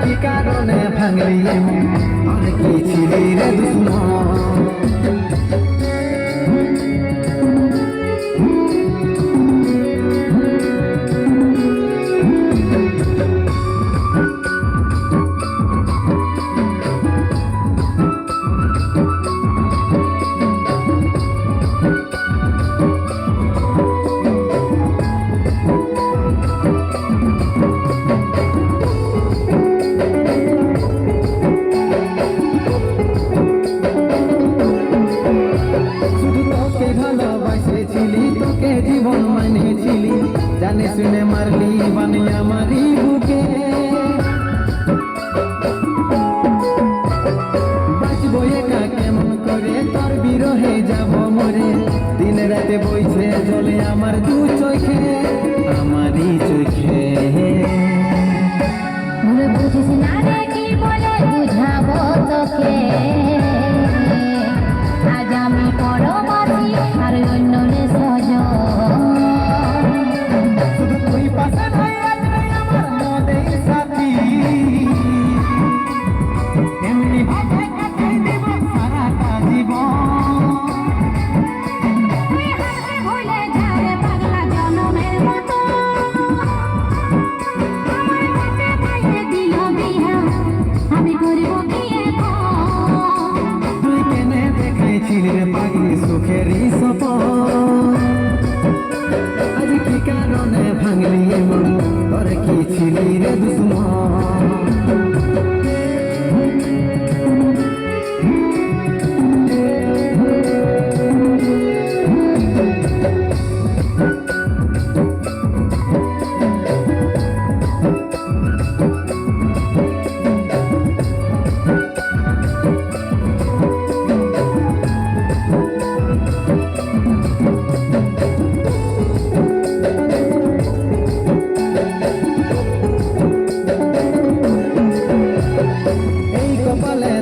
কি কারণে ভাঙলি এমন আর কি ছিলি রে দুশ্মন জীবন মানেছিলি জানে শুনে মারলি বানিয়া মারি বুকে বাঁচবো একা কেমন করে তোর বিরহে যাব মরে দিন রাতে বইছে জলে আমার দু চোখে আমারই চোখে বুঝিস না রে কি বলে বুঝাবো তোকে আজ আমি পরবাসী আর অন্য রে সজন শুধু তুই পাশে নাই আমার মদের সাথী এমনি ভাবে কাটাই দেব সারাটা জীবন তুই হাসি ভুলে যা রে পাগলা জনমের মতো আমার কাছে পাইয়ে দিল বিহা আমি করব কি এখন তুই কেনে দেখাইছিলি রে পাগলি সুখেরই সপন আজ কি কারণে ভাঙলি এমন তোর কি ছিলি রে দুশ্মন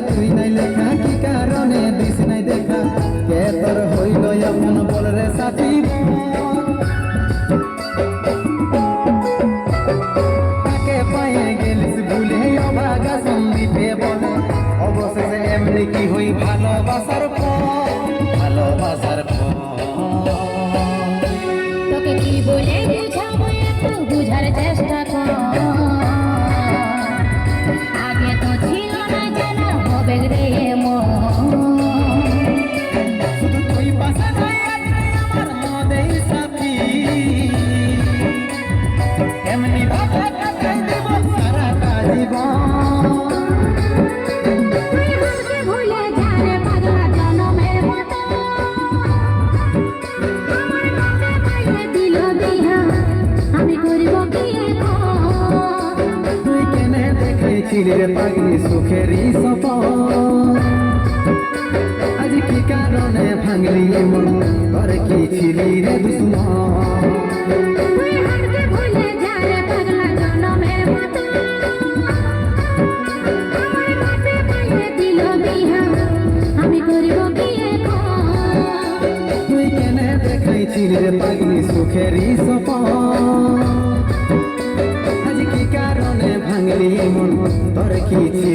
তুই নাই লেখা কি কারণে দিস নাই দেখা কে তোর হইল এমন বল রে সাথী তাকে পায়ে গেলিস ভুলে অভাগা সন্দীপে বলে অবশেষে এমনি কি হই ভালোবাসার তোকে কি বলে বুঝাবো একটু বুঝার চেষ্টা কর আগে তো ছিল না জানা হবে রে শুধু তুই পাশে নাই আমার মদের সাথী এমনি ভাবে কাটাই দেব সারাটা জীবন তুই হাসি ভুলে যা রে পাগলা জনমের মতো আমার কাছে পাইয়ে দিল বিহা আমি করব কি এখন তুই কেনে দেখাইছিলি রে পাগলি সুখেরই সপন আজ কি কারণে ভাঙলি এমন তোর কি ছিলি রে দুশ্মন তুই হাসি ভুলে যা রে পাগলা জনমের মতো আমার কাছে পাইয়ে দিল বিহা আমি করব কি এখন তুই কেনে দেখাইছিলি রে পাগলি সুখেরই সপন আজ কি কারণে ভাঙলি এমন তোর কি ছিলি